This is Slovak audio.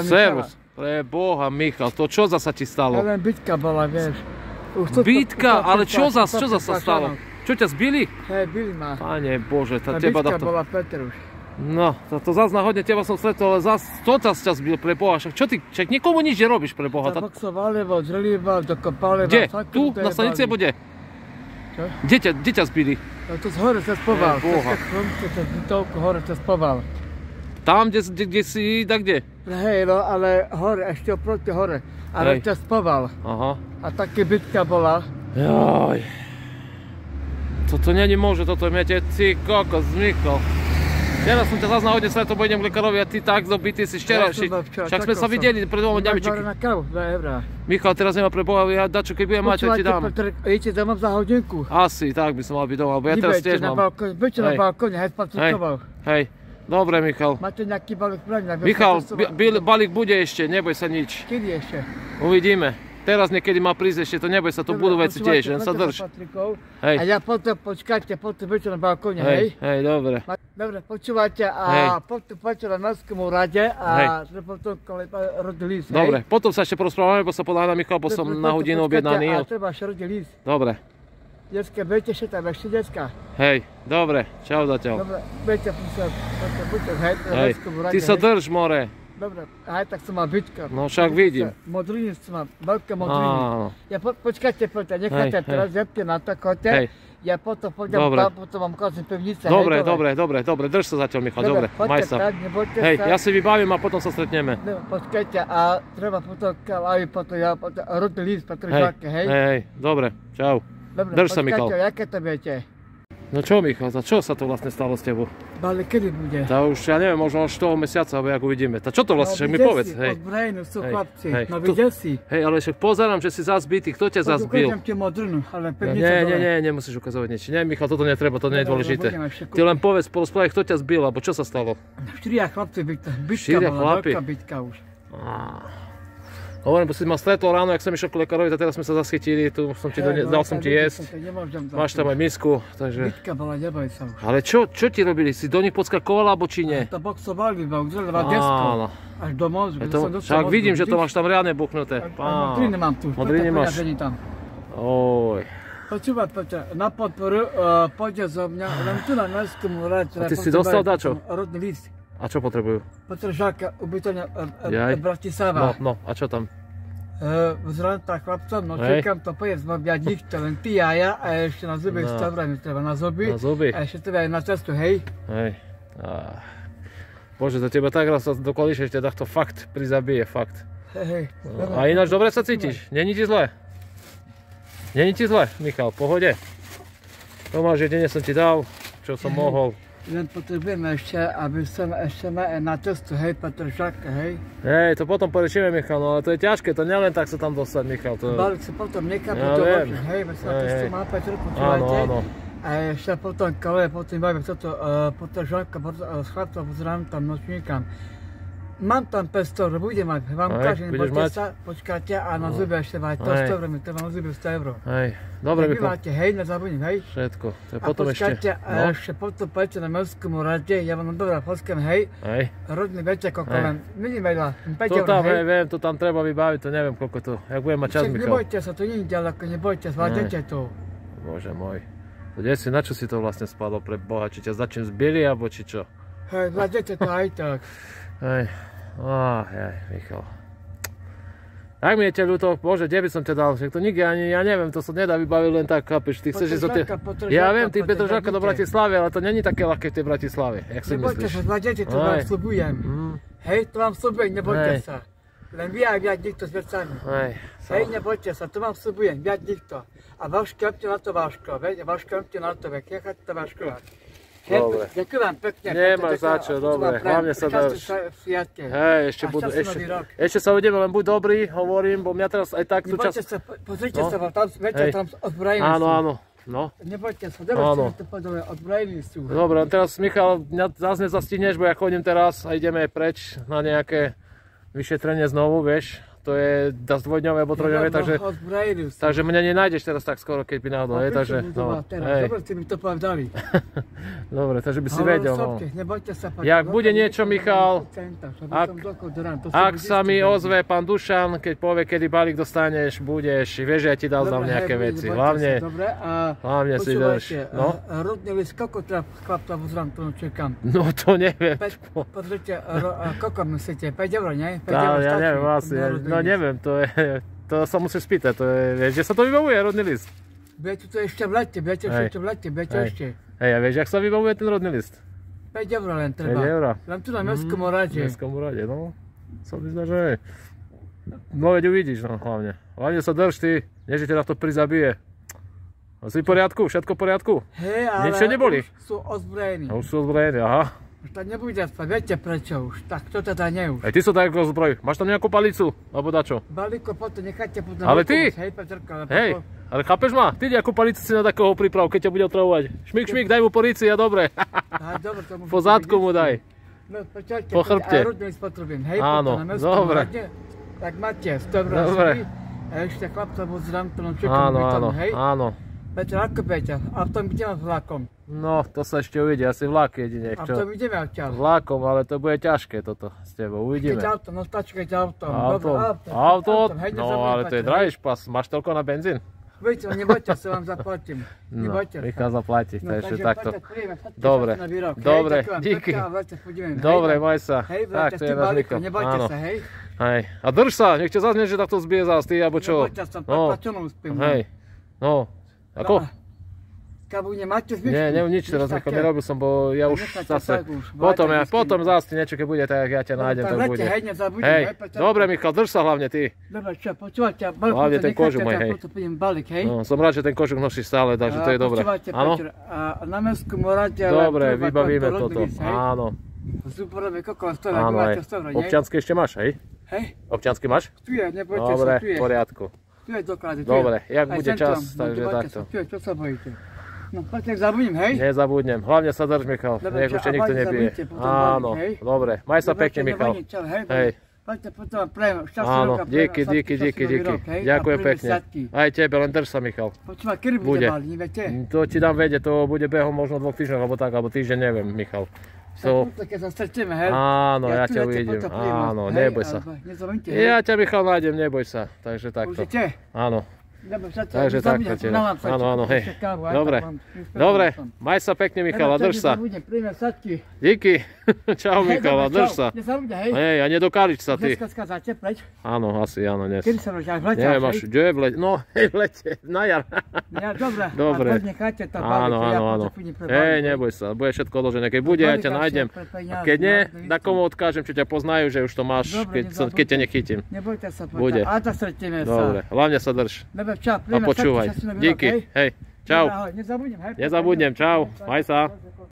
Servus. Pre Boha, Michal, to čo zasa ti stalo? Len bitka bola, vieš. Bitka? Ale čo zasa stalo? Čo ťa zbili? Hej, bili ma. Pane Bože, tá teba bitka bola Petruš. No, to zás náhodne teba som stretol, ale zás to ťa zbil pre Boha. Však nikomu nič nerobíš pre Boha. Zaboxovali, žrelival, dokopali. Kde? Tu? Na stanici alebo kde? Čo? Kde ťa zbili? To z hore cez Poval. Boha. Cez bytovku hore cez Poval. Tam, kde si, kde? Hej, no, ale hore, ešte oproti hore. Ale cez Poval. Aha. A také bitka bola. Joj. Toto není môže, toto je ty kokos, Michal. Teraz som ťa zás náhodne stretol, bo idem k lekárovi a ty tak dobitý si včera. Však sme sa videli pred 2 dňami. Na kávu, 2 eurá. Michal, teraz nemá pre Boha, ja dačo, keď budem mať, ti dám. Idete domov za hodinku? Asi, tak by som mal byť doma, lebo ja teraz tiež mám. Buďte na balkóne, hej, spacúkoval. Hej, dobre, Michal. Máte nejaký balík zbraní? Michal, balík bude ešte, neboj sa nič. Kedy ešte? Uvidíme. Teraz niekedy má prísť ešte, to neboj sa, to budú veci tiež, len sa drž. A ja potom, počkajte, potom buďte na balkóne, hej? Hej, dobre. Dobre, počúvajte a potom poďte na Mestskému rade a potom rodný list, hej? Dobre, potom sa ešte porozprávame, bo sa podávam, Michal, bo som na hodinu objednaný. A treba ešte rodný list. Dobre. Dneska, budete ešte tam, ešte dneska. Hej, dobre, čau zatiaľ. Dobre, budete buďte na Mestskému rade, ty sa drž, more. Dobre, aj tak som mal bitka. No však vidím. Modriny som mal, veľké modriny. Ja počkajte, nechajte teraz zepte na to kote. Ja potom pôjdem tam, potom vám ukázam pevnice. Dobre, drž sa zatiaľ, Michal, dobre, maj sa. Hej, ja si vybavím a potom sa stretneme. Počkajte, a treba potom aj rodný list, Petržáke, hej? Hej, dobre, čau. Drž sa, Michal. Počkajte, jaké to viete? No čo, Michal, za čo sa to vlastne stalo s tebou? Ale kedy bude? Tá už, ja neviem, možno až toho mesiaca, alebo jak uvidíme. Tá čo to vlastne, však mi povedz, hej. Odbrojení sú chlapci, no videl si. Hej, ale však pozerám, že si zás bitý, kto ťa zás bil? Ukážem ti modrinu, ale pevnica dole. Nie, nemusíš ukazovať nič. Nie, Michal, toto netreba, to nie je dôležité. Ty len povedz, porozprávaj, kto ťa zbil, alebo čo sa stalo? 4 chlapci bitka bola, veľká bitka už. Hovorím, bo si ma stretol ráno, jak som išiel k lekárovi, a teraz sme sa zaschytili, tu som ti dal som ti jesť. Máš tam aj misku, takže... Bitka bola, neboj sa už. Ale čo ti robili? Si do nich podskakovala, alebo či nie? To boxovali, udrela desko. Až do mozgu. Však vidím, že to máš tam riadne buchnuté. Modriny mám tu. Modriny máš? Oj. Počúvať, na podporu pôjde zo mňa, len tu na Mestskému rade. A ty si dostal dačo? Rodný list. A čo potrebujú? Petržáka, ubytovňa Bratislava. No, a čo tam? Zraň tak chlapcom, no čekám to povedz, mám ja nikto, len ty a ja a ešte na zuby stavra mi treba, na zuby. A ešte treba aj na cestu, hej? Hej. Bože, za teba tak raz do kolíše ešte takto fakt prizabije, fakt. Hej. A ináč dobre sa cítiš? Není ti zle? Není ti zle, Michal, pohode? To máš, jedine som ti dal, čo som mohol. Len potrebujeme ešte, aby som ešte na cestu, hej, Petržáka, hej? Hej, to potom porešíme, Michal, no ale to je ťažké, to nielen tak sa tam dostať, Michal. Balík sa potom nechápe to bočne, hej, veď sa na cestu má Petr, počúvajte. Áno. A ešte potom kole, potom bavím toto Petržáka, s chlapcom pozerám tam nočníkam. Mám tam 500 eur, budem mať, vám ukážem, poďte sa, počkáte a na zuby ešte máte 100 eur, mi treba na zuby 100 eur. Hej, dobre, Michal. Nebyváte, hej, nezabudím, hej. Všetko, to je potom ešte. A počkáte, a ešte potom poďte na Mestskému rade, ja vám dobrá poskám, hej. Rodný večer, koľko len, není veľa, 5 eur, hej. To tam, viem, to tam treba vybaviť, to neviem koľko to, jak budem mať čas, Michal. Nebojte sa, to nie je ďaleko, nebojte, zvládnete to. Bože môj. Na čo si to vlastne spadlo pre Boha, či ťa za čím zbili, alebo či čo? Hej, zvládnete to aj tak. Hej. Michal. Tak mi je ťa ľúto, Bože, kde by som ťa dal, však to nikde ani, ja neviem, to sa nedá vybaviť len tak, chápeš, ty chceš ísť do tej... Ja viem, ty Petržáka do Bratislavy, ale to není také ľahké v tej Bratislave, jak si myslíš. Nebojte sa, zvládnete, to vám sľubujem. Hej, to vám sľubujem, nebojte sa. Len vy aj viac nikto s vecami. Hej, nebojte sa, to vám sľubujem, viac nikto. A váš krepte na to váško, veď, váš krepte na to, veď, nechajte to váškovať. Dobre. Ďakujem vám pekne. Nemáš za čo, dobre, hlavne sa dáš. Hej, ešte sa uvidíme, len buď dobrý, hovorím, bo mňa teraz aj tak tu čas... Pozrite sa, tam večer, tam odbrojení sú. Áno, no. Nebojte sa, dobre, to podľa odbrojení sú. Dobre, teraz Michal, mňa zase nezastihneš, bo ja chodím teraz a ideme preč na nejaké vyšetrenie znovu, vieš. to je dosť dvojdňové alebo trojdňové, takže mňa nenájdeš teraz tak skoro, keď by náhodou, hej, takže, no, hej. Dobre ste mi to povedali. Dobre, takže by si vedel, no. Nebojte sa, Jak bude niečo, Michal, ak sa mi ozve pán Dušan, keď povie, kedy balík dostaneš, budeš, vieš, ja ti dal tam nejaké veci, hlavne si dáš, no. Rodný list, koľko treba chlapca pozrám, to čekám. No to neviem. Pozrite, koľko myslíte, 5 eur, nie? 5 eur stačí. Ja neviem, asi, no neviem, to sa musíš spýtať, to je, vieš, že sa to vybavuje, rodný list. Viete to ešte v lete, viete ešte. Hej, a vieš, jak sa vybavuje ten rodný list? 5 eur len treba. 5 eur? Len tu na Mestskom rade. V Mestskom rade, no. Som vyzná, že hej. No veď uvidíš, no hlavne. Hlavne sa drž ty, nie že ťa to prizabije. Si v poriadku? Všetko v poriadku? Hej, ale niečo neboli? Už sú ozbrojení. Už sú ozbrojení, aha. Už to nebude spať, viete prečo už, tak to teda nie už. Aj ty sa tak ozbroj, máš tam nejakú palicu, alebo dačo? Balíko potom nechajte potom. Ale ty, hej, Petrka, hej, ale chápeš ma? Ty nejakú palicu si na takého priprav, keď ťa bude otravovať. Šmik, daj mu po ríci a dobre. Po zádku mu daj. No počujte, po chrbte. A rodný spotrebím, hej, áno, potom na Mestskom dobre. rade. Tak máte, 100 eur a ešte chlapca buď zrám, to áno, hej. áno. Peťa, ako Peťa, a v tom ideme vlakom. No, to sa ešte uvidí, asi vlak jedine. A v tom ideme odtiaľ. Vlakom, ale to bude ťažké toto s tebou, uvidíme. Keď auto, no stačí keď autom. Auto? No, ale to je drahý špas, máš toľko na benzín? Viete, nebojte sa, vám zaplatím. Nebojte sa. Michal zaplatí, No, takže takto. Dobre, díky. Dobre, maj sa. Hej, vráťte s tým balíkom, nebojte sa, hej. Hej, a drž sa, nech ťa zase nie, že takto zbije zás, ty, alebo čo. Nebojte sa, plačonom spím. Hej, no, ako? Kabu nemáte zvyšku? Nie, nič teraz, nerobil som, bo ja už zase, potom zase niečo, keď bude, tak ja ťa nájdem, to bude. Hej, dobre Michal, drž sa hlavne ty. Dobre, čo, počúvate, hlavne ten kožuk môj, hej. hej. No, som rád, že ten kožuk nosíš stále, takže to je dobré. Áno? A na Mestskom rade... Dobre, vybavíme toto, áno. Zúporové kokos, to áno, hej. Občiansky ešte máš, hej? Hej? Občiansky máš? Tu je, nebojte sa, dobre, tu je. v poriadku. Tu je doklady, tu je. Dobre, jak bude čas, takže takto. Tu je, čo sa bojíte? No, poďte, zabudnem, hej? Nezabudnem, hlavne sa drž, Michal, nech už nikto nebije. Áno, dobre, maj sa pekne, Michal. Hej. Poďte, potom prejem, áno, díky. Ďakujem pekne. Aj tebe, len drž sa, Michal. Počúva, kedy bude balík, neviete? To ti dám vedieť, to bude behom možno 2 týždňov, alebo týždeň, neviem, Michal. Keď sa stretneme, hej? Áno, ja ťa uvidím, áno, neboj sa. Ja ťa, Michal, nájdem, neboj sa, takže takto. Áno. Takže takto ti dám. Áno, hej. Dobre, maj sa pekne, Michal, a drž sa. Díky. Čau, Michal, a drž sa. Hej, a nedokáliš sa ty. Dneska skážete preč? Áno, asi áno, dnes. Kedy sa rožíš? V lete? Neviem, až kde je v lete? No, hej, v lete, na jar. Dobre. Áno. Hej, neboj sa, bude všetko odložené. Keď bude, ja ťa nájdem. A keď nie, na komu odkážem, čo ťa poznajú, že už to máš, keď ťa nechytím. Nebojte sa, bude. A to stretneme sa. Dobre, hlavne sa drž. A počúvaj. Díky, hej. Čau. Nezabudnem, čau. Maj sa.